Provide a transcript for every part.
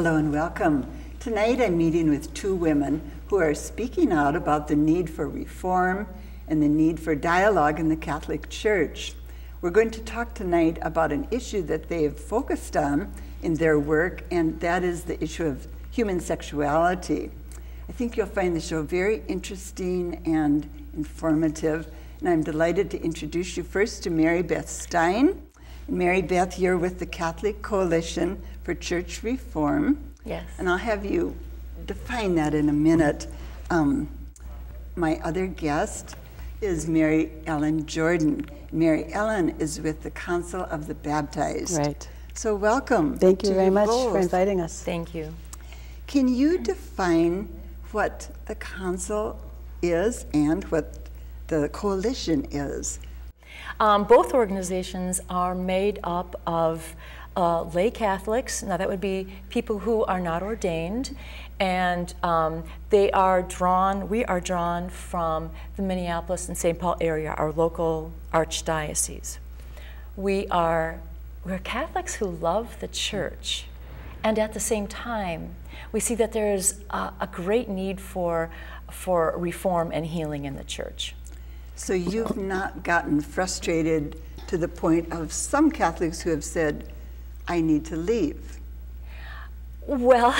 Hello and welcome. Tonight I'm meeting with two women who are speaking out about the need for reform and the need for dialogue in the Catholic Church. We're going to talk tonight about an issue that they have focused on in their work, and that is the issue of human sexuality. I think you'll find the show very interesting and informative, and I'm delighted to introduce you first to Mary Beth Stein. Mary Beth, you're with the Catholic Coalition for Church Reform. Yes. And I'll have you define that in a minute. My other guest is Mary Ellen Jordan. Mary Ellen is with the Council of the Baptized. Right. So welcome. Thank you very much both for inviting us. Thank you. Can you define what the Council is and what the Coalition is? Both organizations are made up of lay Catholics. Now that would be people who are not ordained, and we are drawn from the Minneapolis and St. Paul area, our local archdiocese. We're Catholics who love the Church, and at the same time, we see that there's a great need for reform and healing in the Church. So you've not gotten frustrated to the point of some Catholics who have said, I need to leave? Well,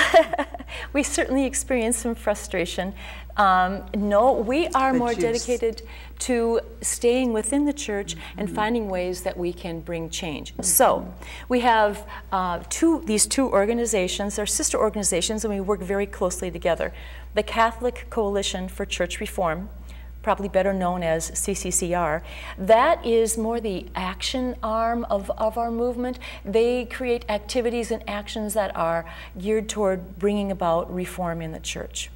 we certainly experience some frustration. No, we are more dedicated to staying within the Church and finding ways that we can bring change. So we have these two organizations. They're sister organizations, and we work very closely together. The Catholic Coalition for Church Reform, probably better known as CCCR. That is more the action arm of our movement. They create activities and actions that are geared toward bringing about reform in the Church.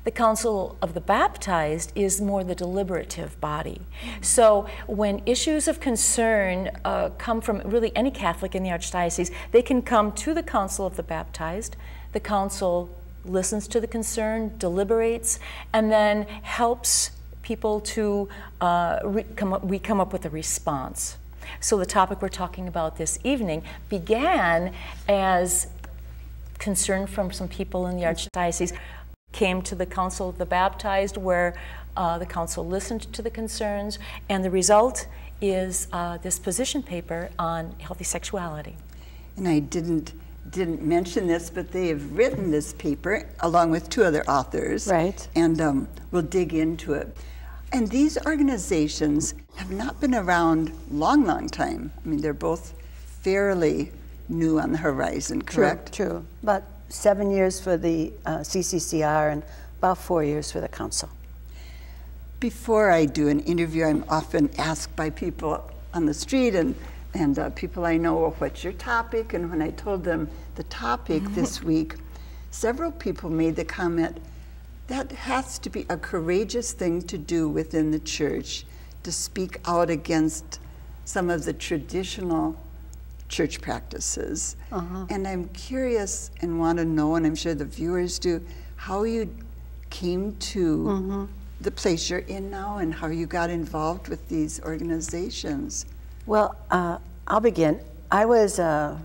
The Council of the Baptized is more the deliberative body. So when issues of concern come from really any Catholic in the Archdiocese, they can come to the Council of the Baptized. The Council listens to the concern, deliberates, and then helps people to come up with a response. So the topic we're talking about this evening began as concern from some people in the Archdiocese, came to the Council of the Baptized, where the Council listened to the concerns, and the result is this position paper on healthy sexuality. And I didn't mention this, but they have written this paper along with two other authors. Right. And we'll dig into it. And these organizations have not been around long time. I mean, they're both fairly new on the horizon, correct? True. About 7 years for the CCCR and about 4 years for the Council. Before I do an interview, I'm often asked by people on the street and people I know, well, what's your topic? And when I told them the topic this week, several people made the comment, that has to be a courageous thing to do within the Church, to speak out against some of the traditional church practices. And I'm curious and want to know, and I'm sure the viewers do, how you came to the place you're in now and how you got involved with these organizations. Well, I'll begin. I was a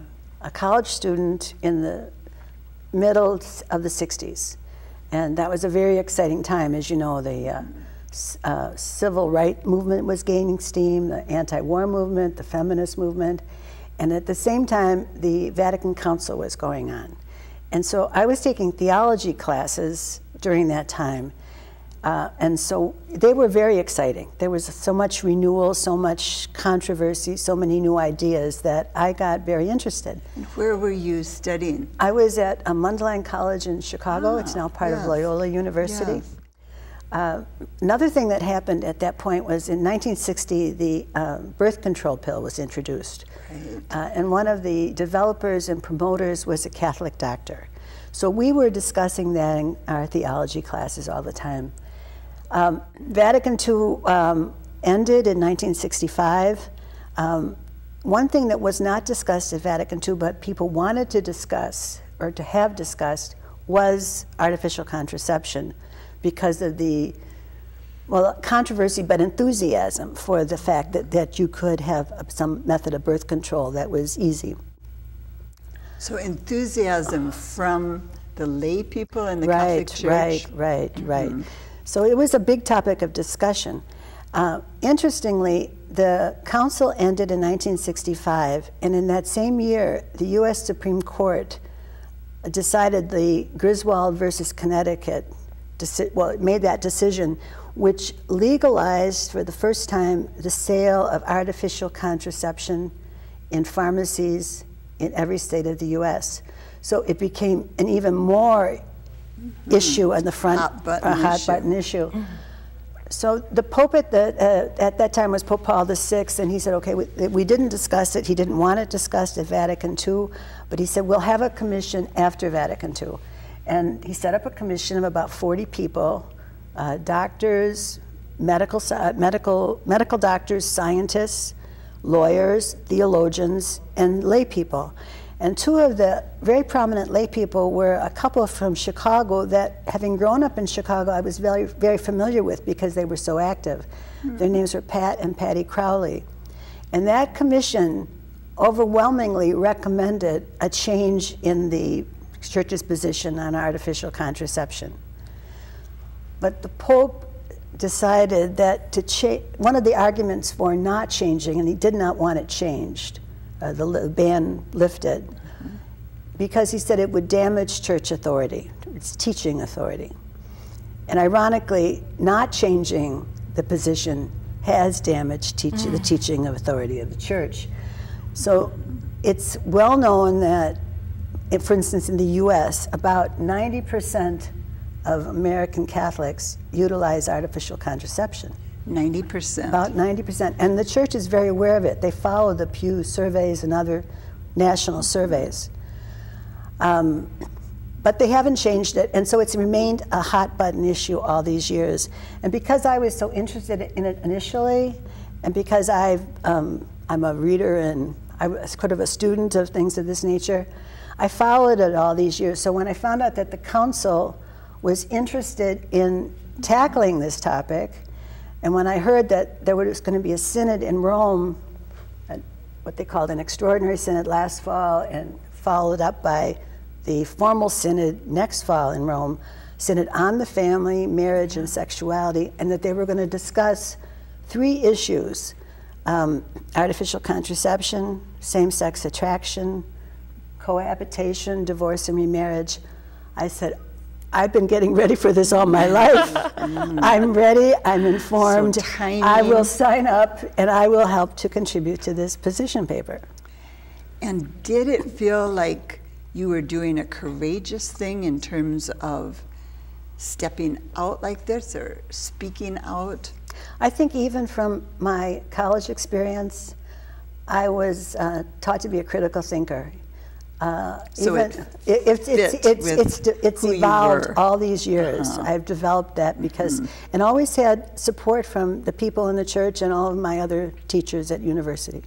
college student in the middle of the 60s. And that was a very exciting time. As you know, the civil rights movement was gaining steam, the anti-war movement, the feminist movement, and at the same time, the Vatican Council was going on. And so I was taking theology classes during that time, and so they were very exciting. There was so much renewal, so much controversy, so many new ideas that I got very interested. And where were you studying? I was at Mundelein College in Chicago. It's now part of Loyola University. Another thing that happened at that point was in 1960, the birth control pill was introduced. And one of the developers and promoters was a Catholic doctor. So we were discussing that in our theology classes all the time. Vatican II ended in 1965. One thing that was not discussed at Vatican II, but people wanted to discuss, or to have discussed, was artificial contraception because of the, well, controversy, but enthusiasm for the fact that you could have some method of birth control that was easy. So enthusiasm from the lay people in the Catholic Church. Right. So it was a big topic of discussion. Interestingly, the council ended in 1965, and in that same year, the U.S. Supreme Court decided the Griswold versus Connecticut, it made that decision, which legalized for the first time the sale of artificial contraception in pharmacies in every state of the U.S. So it became an even more issue on the front, hot button issue. So the Pope at that time was Pope Paul VI, and he said, okay, we didn't discuss it. He didn't want it discussed at Vatican II, but he said, we'll have a commission after Vatican II. And he set up a commission of about 40 people, doctors, medical doctors, scientists, lawyers, theologians, and lay people. And two of the very prominent lay people were a couple from Chicago that, having grown up in Chicago, I was very, very familiar with because they were so active. Their names were Pat and Patty Crowley. And that commission overwhelmingly recommended a change in the Church's position on artificial contraception. But the Pope decided that one of the arguments for not changing, and he did not want it changed, the ban lifted, because he said it would damage church authority, its teaching authority. And ironically, not changing the position has damaged the teaching of authority of the church. So it's well known that, for instance, in the US, about 90% of American Catholics utilize artificial contraception. 90%. About 90%. And the church is very aware of it. They follow the Pew surveys and other national surveys. But they haven't changed it, and so it's remained a hot button issue all these years. And because I was so interested in it initially, and because I'm a reader and I was sort of a student of things of this nature, I followed it all these years. So when I found out that the council was interested in tackling this topic, and when I heard that there was going to be a synod in Rome, what they called an extraordinary synod last fall, and followed up by the formal synod next fall in Rome, synod on the family, marriage, and sexuality, and that they were going to discuss 3 issues: artificial contraception, same-sex attraction, cohabitation, divorce, and remarriage. I said, I've been getting ready for this all my life. I'm ready, I'm informed, So tiny. I will sign up, and I will help to contribute to this position paper. And did it feel like you were doing a courageous thing in terms of stepping out like this or speaking out? I think even from my college experience, I was taught to be a critical thinker. So it's evolved all these years. I've developed that because, and always had support from the people in the church and all of my other teachers at university.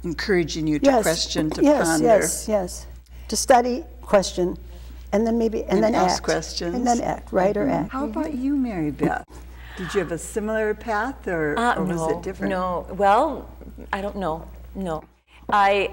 Encouraging you to question, to ponder. Yes. To study, question, and then then ask act. questions. And then act, write or act. How about you, Mary Beth? Did you have a similar path, or was it different? No, well, I don't know, no. I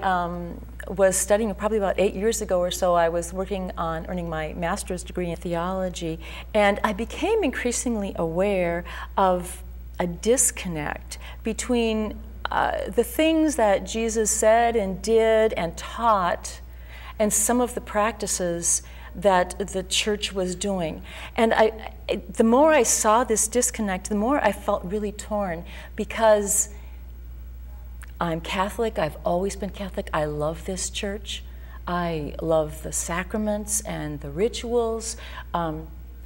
was studying probably about 8 years ago or so. I was working on earning my master's degree in theology, and I became increasingly aware of a disconnect between the things that Jesus said and did and taught and some of the practices that the church was doing. And the more I saw this disconnect, the more I felt really torn, because I'm Catholic, I've always been Catholic, I love this church, I love the sacraments and the rituals,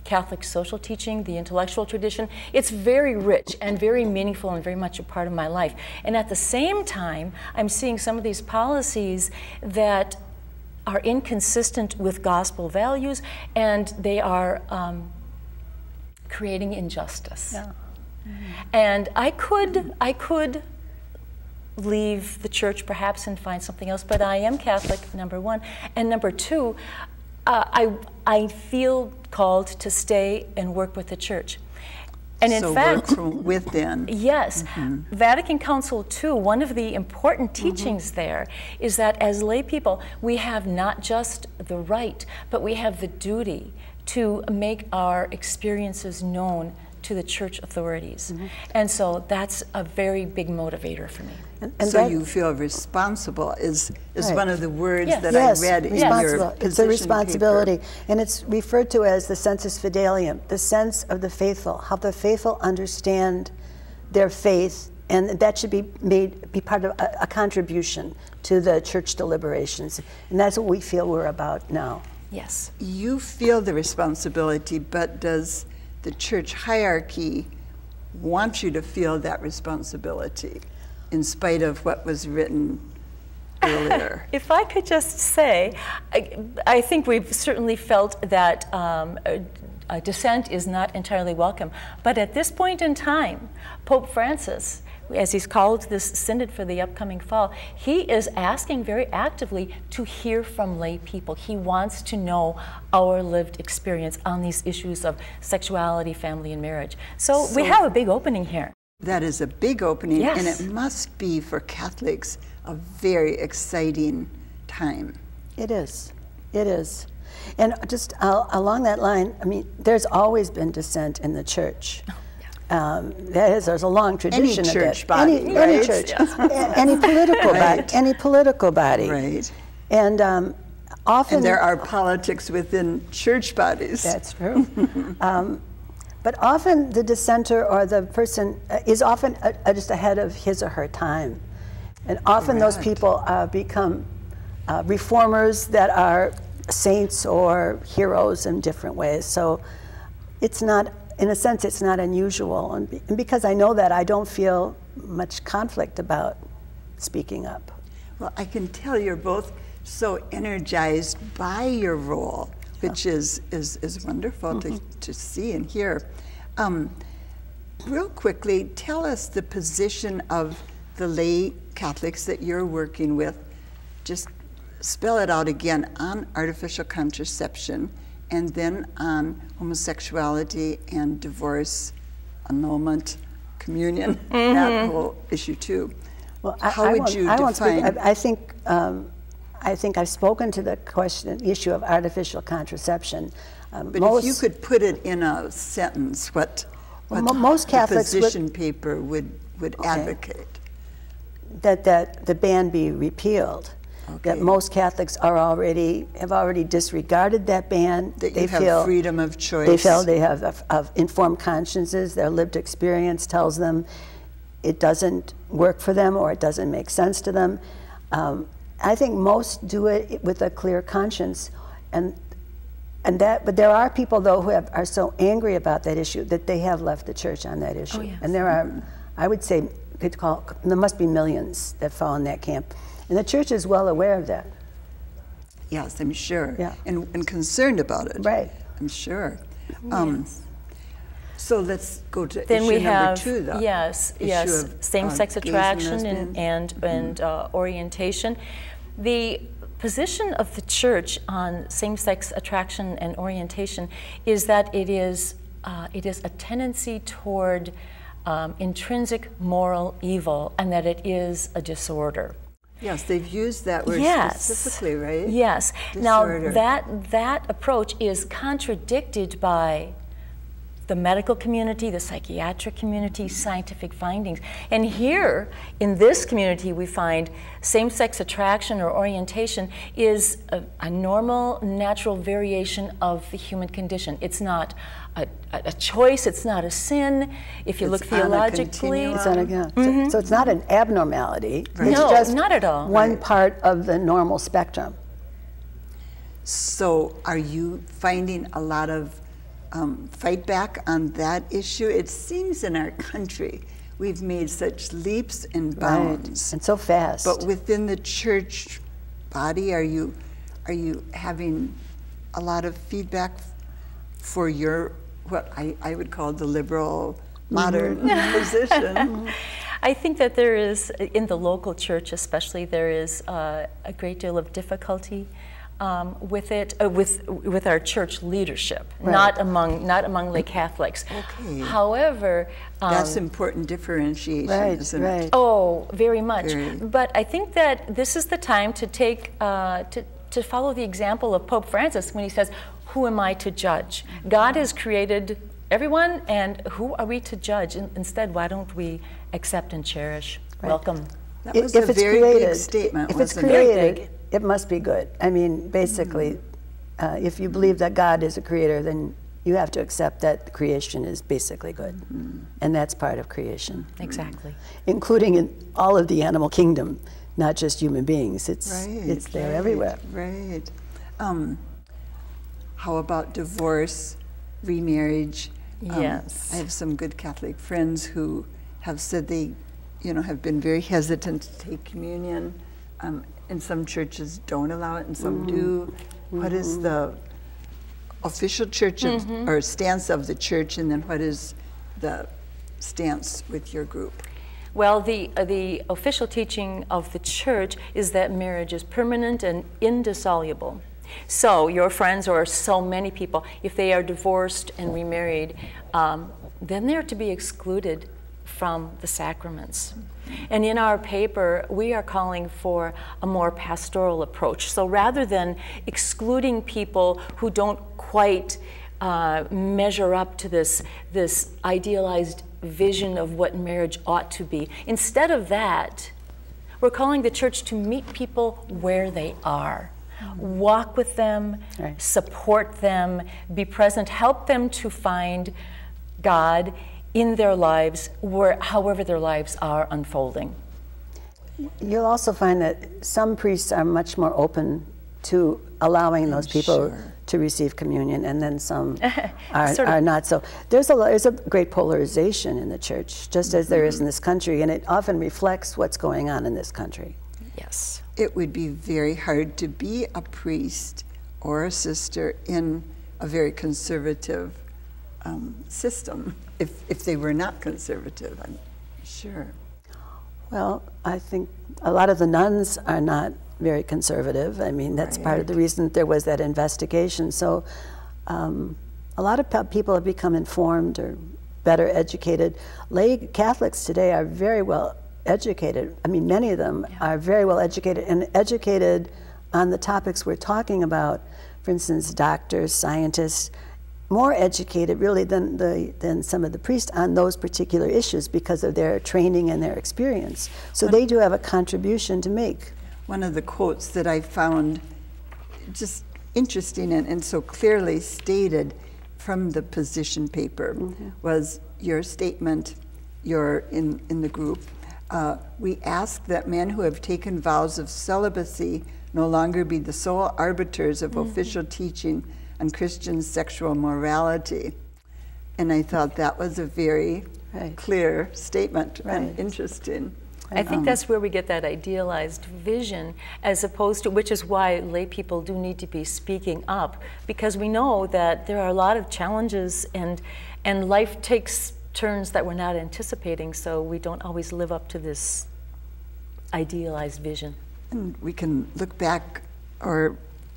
Catholic social teaching, the intellectual tradition. It's very rich and very meaningful and very much a part of my life. And at the same time, I'm seeing some of these policies that are inconsistent with gospel values, and they are creating injustice. Yeah. And I could leave the church perhaps and find something else, but I am Catholic, number one. And number two, I feel called to stay and work with the church. And in fact, work from within. Yes. Vatican Council II, one of the important teachings there is that as lay people, we have not just the right, but we have the duty to make our experiences known to the church authorities. And so that's a very big motivator for me. And so you feel responsible is Right. one of the words Yes. that Yes, I read in responsible. your It's a position responsibility, paper. and it's referred to as the sensus fidelium, the sense of the faithful, how the faithful understand their faith, and that should be part of a contribution to the church deliberations, and that's what we feel we're about now. Yes. You feel the responsibility, but does the church hierarchy want you to feel that responsibility in spite of what was written earlier? If I could just say, I think we've certainly felt that dissent is not entirely welcome. But at this point in time, Pope Francis, as he's called this synod for the upcoming fall, he is asking very actively to hear from lay people. He wants to know our lived experience on these issues of sexuality, family, and marriage. So we have a big opening here. That is a big opening, Yes. and it must be for Catholics a very exciting time. It is. It is. And just along that line, I mean, there's always been dissent in the church. There's a long tradition Any of church it. body, Any right? church, any political body, any political body. Right. And often And there are politics within church bodies. That's true. But often the dissenter or the person is often just ahead of his or her time. And often those Correct. people become reformers that are saints or heroes in different ways. So it's not, in a sense, it's not unusual. And because I know that, I don't feel much conflict about speaking up. Well, I can tell you're both so energized by your role, which is wonderful to see and hear. Real quickly, tell us the position of the lay Catholics that you're working with. Just spell it out again on artificial contraception, and then on homosexuality and divorce, annulment, communion, that whole issue too. Well, How would you define? I think I've spoken to the issue of artificial contraception. But if you could put it in a sentence, what most Catholics the position paper would advocate? That the ban be repealed. Okay. That most Catholics have already disregarded that ban. That you have freedom of choice. They feel they have informed consciences. Their lived experience tells them it doesn't work for them or it doesn't make sense to them. I think most do it with a clear conscience, but there are people though who are so angry about that issue that they have left the church on that issue. Oh, yes. And there are, I would say, there must be millions that fall in that camp. And the church is well aware of that. Yes, I'm sure. Yeah. And concerned about it. Right. I'm sure. Yes. So let's go to Then issue we number have, 2, though. yes, Issue of, same-sex gays and attraction lesbians. and orientation. The position of the church on same-sex attraction and orientation is that it is a tendency toward intrinsic moral evil, and that it is a disorder. Yes, they've used that word specifically, right? Yes. Disorder. Now, that approach is contradicted by the medical community, the psychiatric community, scientific findings. And here, in this community, we find same-sex attraction or orientation is a normal, natural variation of the human condition. It's not a choice, it's not a sin. If you look theologically, It's not so it's not an abnormality. Right. It's No, just not at all. one part of the normal spectrum. So are you finding a lot of fight back on that issue? It seems in our country we've made such leaps and bounds. Right. And so fast. But within the church body, are you having a lot of feedback for your, what I would call the liberal modern position? I think that there is, in the local church especially, there is a great deal of difficulty with our church leadership, not among lay Catholics. Okay. However, that's important differentiation, isn't it? Oh, very much. But I think that this is the time to take to follow the example of Pope Francis when he says, "Who am I to judge? God has created everyone, and who are we to judge? Instead, why don't we accept and cherish, welcome?" That was a very big statement. If it's created, it must be good. I mean, basically, if you believe that God is a creator, then you have to accept that creation is basically good. And that's part of creation. Exactly. Including in all of the animal kingdom, not just human beings. It's there everywhere. Right. How about divorce, remarriage? Yes. I have some good Catholic friends who have said they, have been very hesitant to take communion. And some churches don't allow it, and some do. What is the official church or stance of the church, and then what is the stance with your group? Well, the official teaching of the church is that marriage is permanent and indissoluble. So your friends, or so many people, if they are divorced and remarried, then they're to be excluded from the sacraments. And in our paper, we are calling for a more pastoral approach. So rather than excluding people who don't quite measure up to this idealized vision of what marriage ought to be, instead of that, we're calling the church to meet people where they are. Walk with them, support them, be present, help them to find God in their lives, however their lives are unfolding. You'll also find that some priests are much more open to allowing those people to receive communion, and then some are not. So there's a great polarization in the church, just as there is in this country, and it often reflects what's going on in this country. Yes. It would be very hard to be a priest or a sister in a very conservative system if they were not conservative, I'm sure. Well, I think a lot of the nuns are not very conservative. I mean, that's part of the reason there was that investigation. So a lot of people have become informed or better educated. Lay Catholics today are very well educated. I mean, many of them are very well educated, and educated on the topics we're talking about. For instance, doctors, scientists, more educated really than some of the priests on those particular issues because of their training and their experience. So they do have a contribution to make. One of the quotes that I found just interesting and so clearly stated from the position paper was your statement, in the group. We ask that men who have taken vows of celibacy no longer be the sole arbiters of official teaching on Christian sexual morality. And I thought that was a very clear statement and interesting. I think that's where we get that idealized vision, as opposed to, which is why lay people do need to be speaking up, because we know that there are a lot of challenges and life takes turns that we're not anticipating, so we don't always live up to this idealized vision. And we can look back, or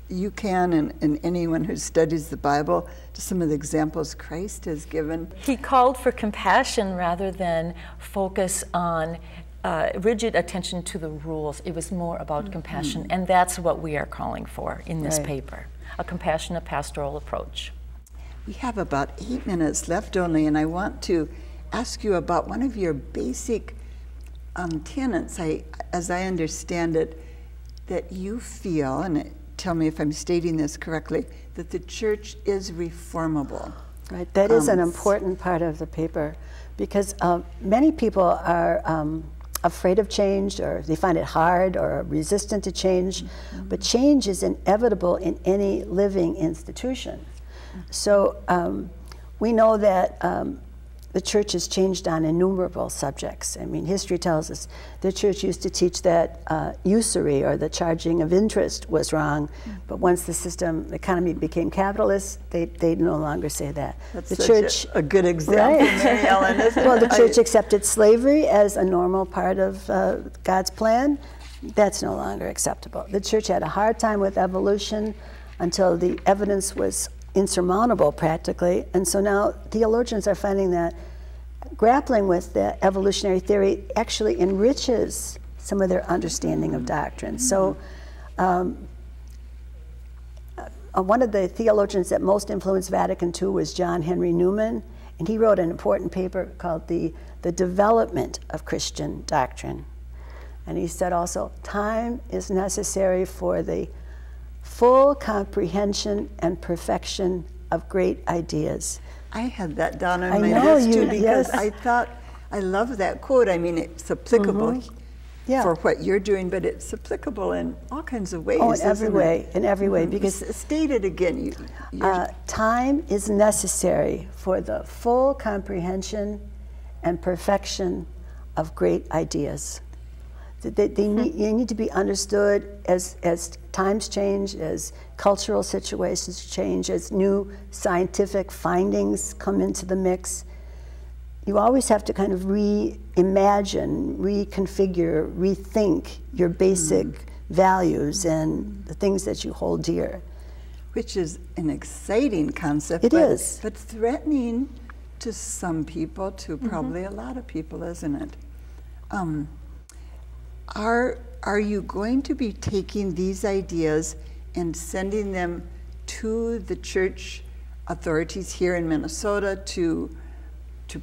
you can, and anyone who studies the Bible, to some of the examples Christ has given. He called for compassion rather than focus on rigid attention to the rules. It was more about compassion, and that's what we are calling for in this paper, a compassionate pastoral approach. We have about 8 minutes left only, and I want to ask you about one of your basic tenets, as I understand it, that you feel, and tell me if I'm stating this correctly, that the church is reformable. Right, that is an important part of the paper, because many people are afraid of change, or they find it hard or resistant to change, but change is inevitable in any living institution. So we know that the church has changed on innumerable subjects. I mean, history tells us the church used to teach that usury, or the charging of interest, was wrong, but once the economy became capitalist, they no longer say that. That's the such church, a good example, right. Mary Ellen, isn't it? Well, the church accepted slavery as a normal part of God's plan. That's no longer acceptable. The church had a hard time with evolution until the evidence was insurmountable practically, and so now theologians are finding that grappling with the evolutionary theory actually enriches some of their understanding of doctrine. So one of the theologians that most influenced Vatican II was John Henry Newman, and he wrote an important paper called the Development of Christian Doctrine. And he said also, time is necessary for the full comprehension and perfection of great ideas. I had that down on I my know list too, you- because yes. I thought, I love that quote. I mean, it's applicable Yeah. for what you're doing, but it's applicable in all kinds of ways. Oh, in every isn't way, it? in every way, because State it again. time is necessary for the full comprehension and perfection of great ideas. They need to be understood as times change, as cultural situations change, as new scientific findings come into the mix. You always have to kind of reimagine, reconfigure, rethink your basic values and the things that you hold dear. Which is an exciting concept. It is. But threatening to some people, to probably a lot of people, isn't it? Are you going to be taking these ideas and sending them to the church authorities here in Minnesota, to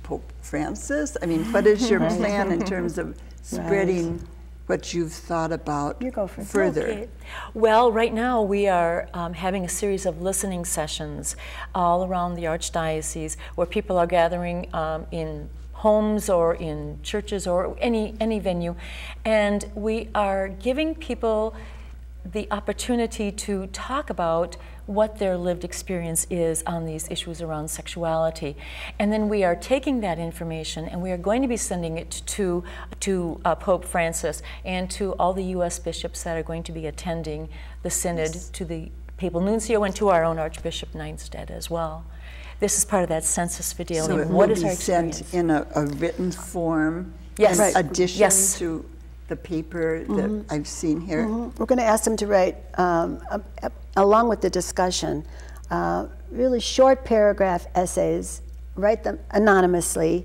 Pope Francis? I mean, what is your plan in terms of spreading what you've thought about further? Okay. Well, right now we are having a series of listening sessions all around the Archdiocese where people are gathering in homes or in churches or any venue, and we are giving people the opportunity to talk about what their lived experience is on these issues around sexuality. And then we are taking that information and we are going to be sending it to Pope Francis and to all the U.S. bishops that are going to be attending the synod, to the papal nuncio and to our own Archbishop Neinstedt as well. This is part of that sensus fidelium. So it what will is our be experience? sent in a written form, Yes. in addition Yes. to the paper that I've seen here. We're going to ask them to write, along with the discussion, really short paragraph essays, write them anonymously,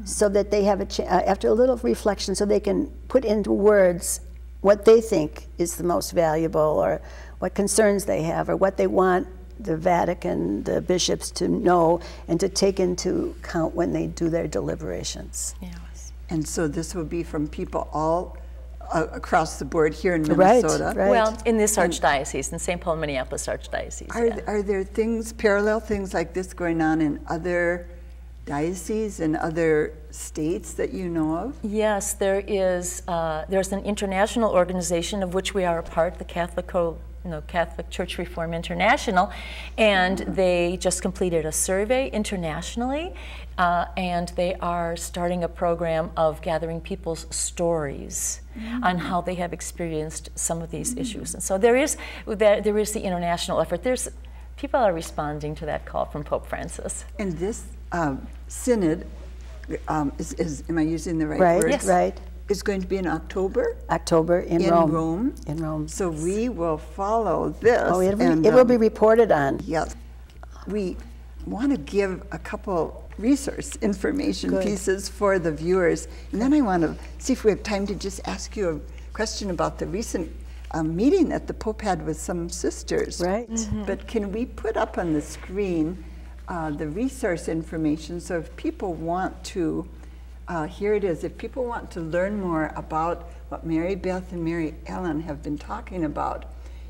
so that they have after a little reflection, so they can put into words what they think is the most valuable, or what concerns they have, or what they want the Vatican, the bishops to know and to take into account when they do their deliberations. Yes. And so this will be from people all across the board here in Minnesota. Right. Well, in this Archdiocese, in St. Paul, Minneapolis Archdiocese. Are there parallel things like this going on in other dioceses and other states that you know of? Yes, there is. There's an international organization of which we are a part, the Catholic Church Reform International, and they just completed a survey internationally, and they are starting a program of gathering people's stories on how they have experienced some of these issues. And so there is the international effort. People are responding to that call from Pope Francis. And this synod am I using the right Right, word? Yes. right. Is going to be in October? October in Rome. In Rome. So we will follow this. Oh, it will be reported on. Yes. We want to give a couple resource information pieces for the viewers. And then I want to see if we have time to just ask you a question about the recent meeting that the Pope had with some sisters. Right. But can we put up on the screen the resource information, so if people want to, here it is, if people want to learn more about what Mary Beth and Mary Ellen have been talking about,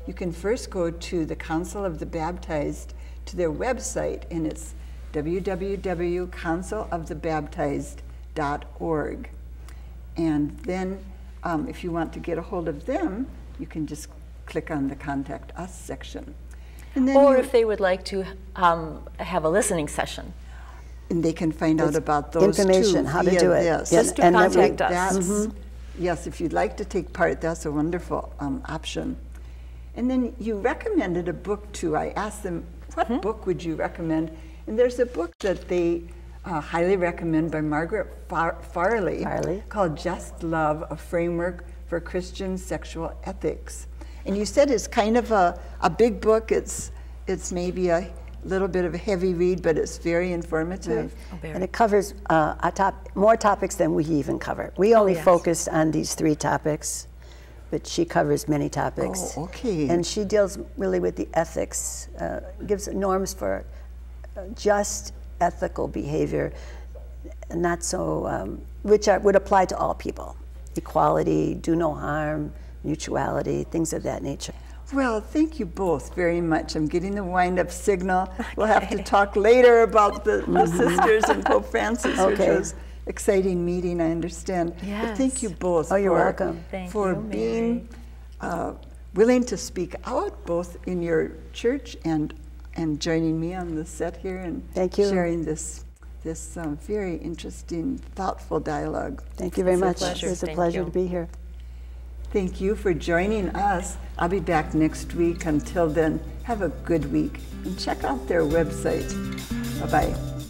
you can first go to the Council of the Baptized, to their website, and it's www.councilofthebaptized.org. And then if you want to get a hold of them, you can just click on the Contact Us section. And then Or if they would like to have a listening session. And they can find out about those information, too, how to via do it. this. Just to contact us. Yes, if you'd like to take part, that's a wonderful option. And then you recommended a book too. I asked them, what book would you recommend? And there's a book that they highly recommend by Margaret Farley called Just Love, A Framework for Christian Sexual Ethics. And you said it's kind of a big book. It's maybe a little bit of a heavy read, but it's very informative. Right. And it covers more topics than we even cover. We only focused on these 3 topics, but she covers many topics. Oh, okay. And she deals really with the ethics, gives norms for just ethical behavior, not so, which would apply to all people. Equality, do no harm, mutuality, things of that nature. Well, thank you both very much. I'm getting the wind-up signal. We'll have to talk later about the sisters and Pope Francis, which was exciting meeting, I understand. Yes. But thank you both you're welcome. for being willing to speak out, both in your church and joining me on the set here and sharing this very interesting, thoughtful dialogue. Thank you very much. Pleasure. It's a pleasure to be here. Thank you for joining us. I'll be back next week. Until then, have a good week and check out their website. Bye-bye.